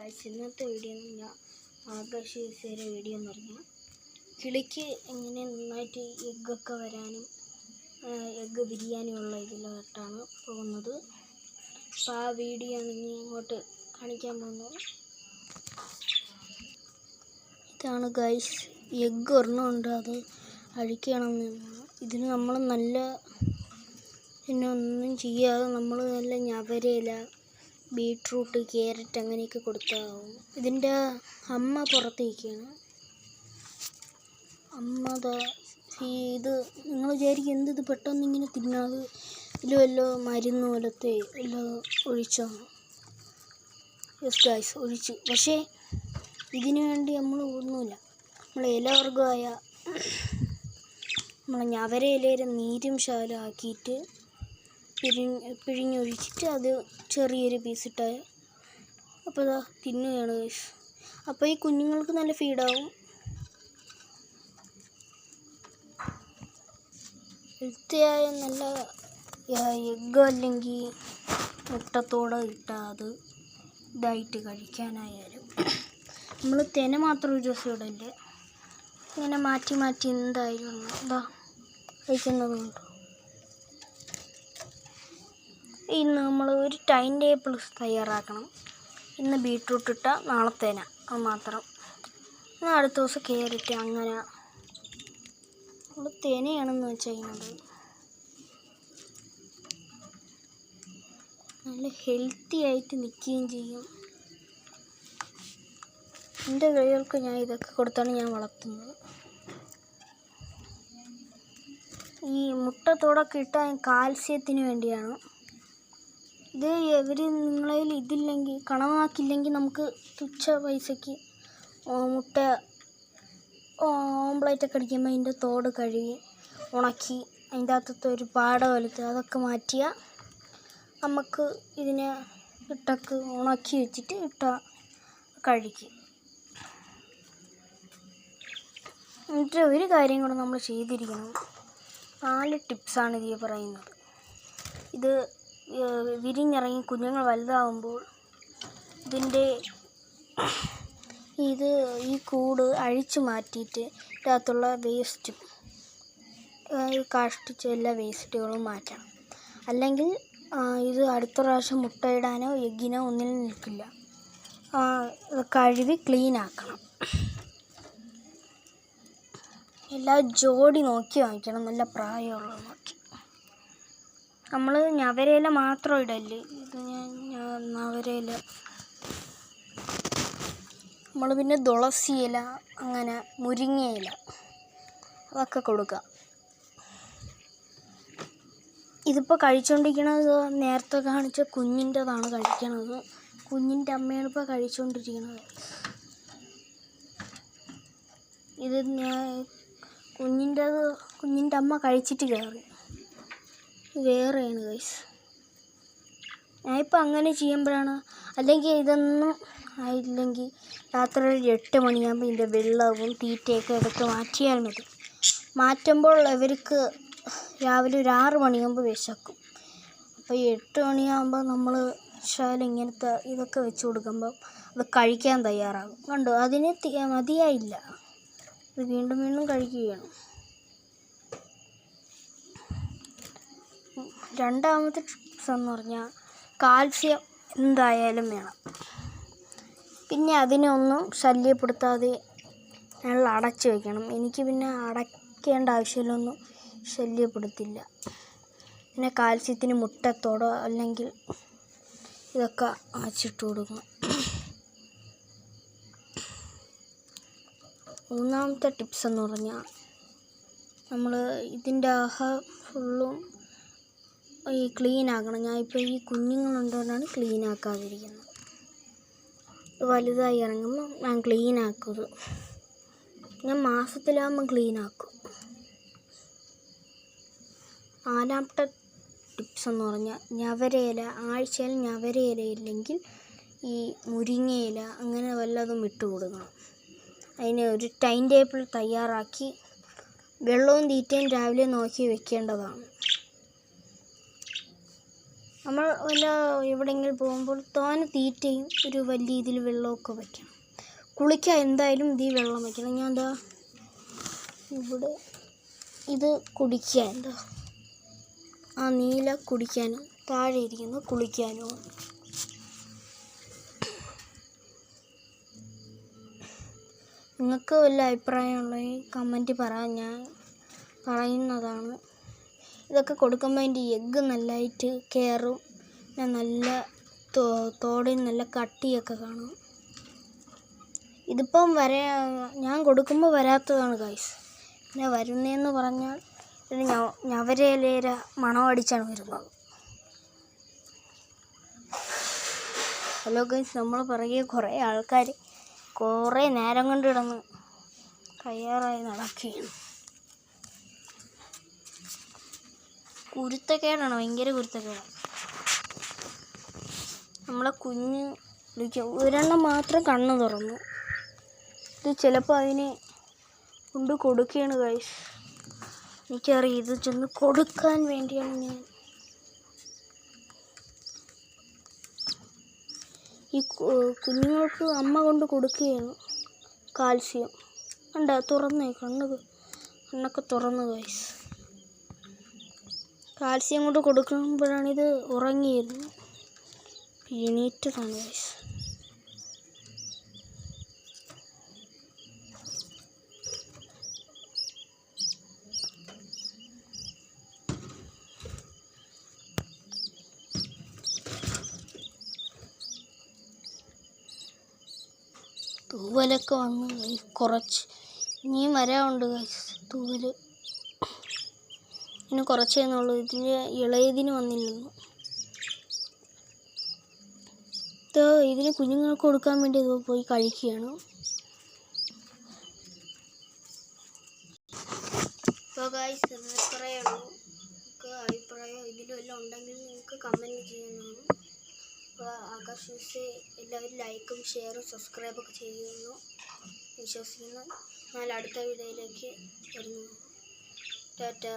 Guys, ഇന്നത്തെ video ഞാൻ ആകർഷിച്ച വീഡിയോ എന്ന് പറഞ്ഞാൽ കിളിക്ക് എങ്ങനെ നന്നായിട്ട് എഗ്ഗൊക്കെ വരാനും എഗ്ഗ് വിരിയാനുമുള്ള ഇതിലോട്ടാണ് പോകുന്നത്. അപ്പോൾ ആ വീഡിയോ ആണ് ഇനി ഇങ്ങോട്ട് കാണിക്കാൻ പോകുന്നത്. ഇതാണ് ഗായ്സ്, എഗ്ഗ് ഒരെണ്ണമുണ്ട്, അത് അഴിക്കണമെന്നാണ്. ഇതിന് നമ്മൾ നല്ല പിന്നെ ഒന്നും ചെയ്യാതെ നമ്മൾ നല്ല ഞവരയില, ബീട്രൂട്ട്, ക്യാരറ്റ് അങ്ങനെയൊക്കെ കൊടുത്താവും. ഇതിൻ്റെ അമ്മ പുറത്തേക്കാണ്. ഇത് നിങ്ങൾ വിചാരിക്കും ഇത് പെട്ടെന്ന് ഇങ്ങനെ തിന്നാതെ ഇതിൽ വല്ല മരുന്ന് പോലത്തെ എല്ലാം ഒഴിച്ചാണ്. യെസ് ഗായ്സ്, ഒഴിച്ചു. പക്ഷേ ഇതിനു വേണ്ടി നമ്മൾ ഒന്നുമില്ല, നമ്മൾ ഇലവർഗമായ നമ്മൾ ഞവരയിലേറെ നീരും ശാലമാക്കിയിട്ട് പിഴിഞ്ഞൊഴിച്ചിട്ട് അത് ചെറിയൊരു പീസിട്ട് അപ്പോൾ ഇതാ തിന്നുകയാണ് ഗൈസ്. അപ്പോൾ ഈ കുഞ്ഞുങ്ങൾക്ക് നല്ല ഫീഡാവും. ഹെൽത്തിയായ നല്ല എഗ്ഗോ അല്ലെങ്കിൽ മുട്ടത്തോടെ ഇട്ടാൽ അത് ഇതായിട്ട് കഴിക്കാനായാലും നമ്മൾ തെന മാത്രം ഒരു ദിവസം ഇടല്ലേ, ഇങ്ങനെ മാറ്റി മാറ്റി എന്തായാലും ഇതാ കഴിക്കുന്നതുകൊണ്ട്. ഇന്ന് നമ്മൾ ഒരു ടൈം ടേബിൾ തയ്യാറാക്കണം. ഇന്ന് ബീട്രൂട്ട് ഇട്ടാൽ നാളെ തേന, അത് മാത്രം. അടുത്ത ദിവസം ക്യാരറ്റ്, അങ്ങനെ നമ്മൾ തേനയാണെന്ന് ചെയ്യുന്നത്. നല്ല ഹെൽത്തി ആയിട്ട് നിൽക്കുകയും ചെയ്യും. എൻ്റെ കിളികൾക്ക് ഞാൻ ഇതൊക്കെ കൊടുത്താണ് ഞാൻ വളർത്തുന്നത്. ഈ മുട്ടത്തോടൊക്കെ ഇട്ടാൽ കാൽസ്യത്തിന് വേണ്ടിയാണ്. ഇത് നിങ്ങളതിൽ ഇതില്ലെങ്കിൽ കണവാക്കില്ലെങ്കിൽ നമുക്ക് തുച്ഛ പൈസയ്ക്ക് മുട്ട ഓംപ്ലേറ്റൊക്കെ അടിക്കുമ്പോൾ അതിൻ്റെ തോട് കഴുകി ഉണക്കി അതിൻ്റെ അകത്തത്തെ ഒരു പാട പോലത്തെ അതൊക്കെ മാറ്റിയാൽ നമുക്ക് ഇതിനെ ഇട്ടൊക്കെ ഉണക്കി വെച്ചിട്ട് ഇട്ടാൽ കഴിക്കും. എന്നിട്ട് ഒരു കാര്യം കൂടെ നമ്മൾ ചെയ്തിരിക്കണം. 4 ടിപ്സാണ് ഇതിൽ പറയുന്നത്. ഇത് വിരിഞ്ഞിറങ്ങി കുഞ്ഞുങ്ങൾ വലുതാവുമ്പോൾ ഈ കൂട് അഴിച്ചു മാറ്റിയിട്ട് ഇതിനകത്തുള്ള വേസ്റ്റും കാഷ്ടിച്ച എല്ലാ വേസ്റ്റുകളും മാറ്റണം. അല്ലെങ്കിൽ ഇത് അടുത്ത പ്രാവശ്യം മുട്ടയിടാനോ എഗ്ഗിനോ ഒന്നിനും നിൽക്കില്ല. കഴുകി ക്ലീൻ ആക്കണം. എല്ലാ ജോഡി നോക്കി വാങ്ങിക്കണം, നല്ല പ്രായമുള്ളത് നോക്കി. നമ്മൾ ഞവരയില മാത്രം ഇടല്ലേ, ഇത് ഞവരയില നമ്മൾ പിന്നെ തുളസി ഇല, അങ്ങനെ മുരിങ്ങയില അതൊക്കെ കൊടുക്കാം. ഇതിപ്പോൾ കഴിച്ചുകൊണ്ടിരിക്കുന്നത് നേരത്തെ കാണിച്ച കുഞ്ഞിൻ്റെതാണ് കഴിക്കണത്. കുഞ്ഞിൻ്റെ അമ്മയാണ് ഇപ്പോൾ കഴിച്ചുകൊണ്ടിരിക്കുന്നത്. ഇത് കുഞ്ഞിൻ്റെ അമ്മ കഴിച്ചിട്ട് കയറി വേറെയാണ് ഗൈസ്. ഞാനിപ്പോൾ അങ്ങനെ ചെയ്യുമ്പോഴാണ്, അല്ലെങ്കിൽ ഇതൊന്നും ആയില്ലെങ്കിൽ രാത്രി ഒരു 8 മണിയാകുമ്പോൾ ഇതിൻ്റെ വെള്ളവും തീറ്റയൊക്കെ എടുത്ത് മാറ്റിയാൽ മതി. മാറ്റുമ്പോൾ ഇവർക്ക് രാവിലെ ഒരു 6 മണിയാകുമ്പോൾ വിശക്കും. അപ്പോൾ 8 മണിയാകുമ്പോൾ നമ്മൾ ഇങ്ങനത്തെ ഇതൊക്കെ വെച്ച് കൊടുക്കുമ്പോൾ അത് കഴിക്കാൻ തയ്യാറാകും. കണ്ടോ, അതിന് മതിയായില്ല, ഇത് വീണ്ടും വീണ്ടും കഴിക്കുകയാണ്. രണ്ടാമത്തെ ടിപ്സ് എന്ന് പറഞ്ഞാൽ കാൽസ്യം എന്തായാലും വേണം. പിന്നെ അതിനൊന്നും ശല്യപ്പെടുത്താതെ ഞങ്ങൾ അടച്ചു വയ്ക്കണം. എനിക്ക് പിന്നെ അടയ്ക്കേണ്ട ആവശ്യമില്ലൊന്നും ശല്യപ്പെടുത്തില്ല. പിന്നെ കാൽസ്യത്തിന് മുട്ടത്തോടോ അല്ലെങ്കിൽ ഇതൊക്കെ അച്ചിട്ട് കൊടുക്കണം. മൂന്നാമത്തെ ടിപ്സ് എന്ന് പറഞ്ഞാൽ നമ്മൾ ഇതിൻ്റെ ഫുള്ളും ക്ലീൻ ആക്കണം. ഞാൻ ഇപ്പോൾ ഈ കുഞ്ഞുങ്ങളുണ്ടോണ്ടാണ് ക്ലീൻ ആക്കാതിരിക്കുന്നത്. വലുതായി ഇറങ്ങുമ്പോൾ ഞാൻ ക്ലീൻ ആക്കും. ഞാൻ മാസത്തിലാകുമ്പോൾ ക്ലീൻ ആക്കും. 4ാമത്തെ ടിപ്സ് എന്ന് പറഞ്ഞാൽ ഞവരയില, ആഴ്ചയിൽ ഞവരയില ഇല്ലെങ്കിൽ ഈ മുരിങ്ങയില അങ്ങനെ വല്ലതും ഇട്ട് കൊടുക്കണം. അതിന് ഒരു ടൈം ടേബിൾ തയ്യാറാക്കി വെള്ളവും തീറ്റയും രാവിലെ നോക്കി വെക്കേണ്ടതാണ്. നമ്മൾ വല്ല എവിടെയെങ്കിലും പോകുമ്പോൾ തോനെ തീറ്റയും ഒരു വലിയ ഇതിൽ വെള്ളമൊക്കെ വയ്ക്കണം. കുളിക്കാൻ എന്തായാലും ഇതിൽ വെള്ളം വയ്ക്കണം. ഞാൻ എന്താ ഇവിടെ ഇത് കുടിക്കാൻ എന്താ ആ നീല കുടിക്കാനും താഴെ ഇരിക്കുന്നത് കുളിക്കാനും. നിങ്ങൾക്ക് വല്ല അഭിപ്രായമുണ്ടെങ്കിൽ കമൻറ്റ് പറ, ഞാൻ പറയുന്നതാണ്. ഇതൊക്കെ കൊടുക്കുമ്പോൾ അതിൻ്റെ എഗ്ഗ് നല്ലതായിട്ട് കയറും. പിന്നെ നല്ല തോടിന് നല്ല കട്ടിയൊക്കെ കാണും. ഇതിപ്പം ഞാൻ കൊടുക്കുമ്പോൾ വരാത്തതാണ് ഗൈസ്. പിന്നെ വരുന്നതെന്ന് പറഞ്ഞാൽ ഒരു ഞവരയിലേര മണമടിച്ചാണ് വരുന്നത്. ഹലോ ഗൈസ്, നമ്മൾ പിറകെ കുറേ ആൾക്കാർ കുറേ നേരം കൊണ്ട് കിടന്ന് തയ്യാറായി നടക്കുകയാണ്. കുരുത്തക്കേടാണ്, ഭയങ്കര കുരുത്തക്കേടാണ്. നമ്മളെ കുഞ്ഞ് വിളിക്കുക, ഒരെണ്ണം മാത്രം കണ്ണ് തുറന്നു. ഇത് ചിലപ്പോൾ അതിനെ കൊണ്ട് കൊടുക്കുകയാണ് ഗൈസ്. എനിക്കറിയാം ഇത് ചെന്ന് കൊടുക്കാൻ വേണ്ടിയാണ് ഞാൻ ഈ കുഞ്ഞുങ്ങൾക്ക് അമ്മ കൊണ്ട് കൊടുക്കുകയാണ് കാൽസ്യം. കണ്ടോ തുറന്നേ, കണ്ണൊക്കെ തുറന്നു ഗൈസ്. കാൽസ്യം കൊണ്ട് കൊടുക്കുമ്പോഴാണിത് ഉറങ്ങിയിരുന്നു, എണീറ്റതാണ് ഗൈസ്. തൂവലൊക്കെ വന്ന് കുറച്ച് ഇനിയും വരാറുണ്ട് ഗൈസ്. തൂവൽ ഇനി കുറച്ചേന്നുള്ളൂ, ഇതിന് ഇളയതിന് വന്നില്ലെന്ന്. ഇതിന് കുഞ്ഞുങ്ങൾക്ക് കൊടുക്കാൻ വേണ്ടി ഇത് പോയി കഴിക്കുകയാണ്. അപ്പോൾ ഗൈസ് ഇത്രയേ ഉള്ളൂ. നിങ്ങൾക്ക് അഭിപ്രായം ഇതിലെല്ലാം ഉണ്ടെങ്കിൽ നിങ്ങൾക്ക് കമൻറ്റ് ചെയ്യുന്നതാണ്. അപ്പോൾ ആകാശ് ന്യൂസ് എല്ലാവരും ലൈക്കും ഷെയറും സബ്സ്ക്രൈബൊക്കെ ചെയ്യുന്നു വിശ്വസിക്കുന്നു. എന്നാൽ അടുത്ത വീഡിയോയിലേക്ക് വരുന്നു. ടാറ്റാ.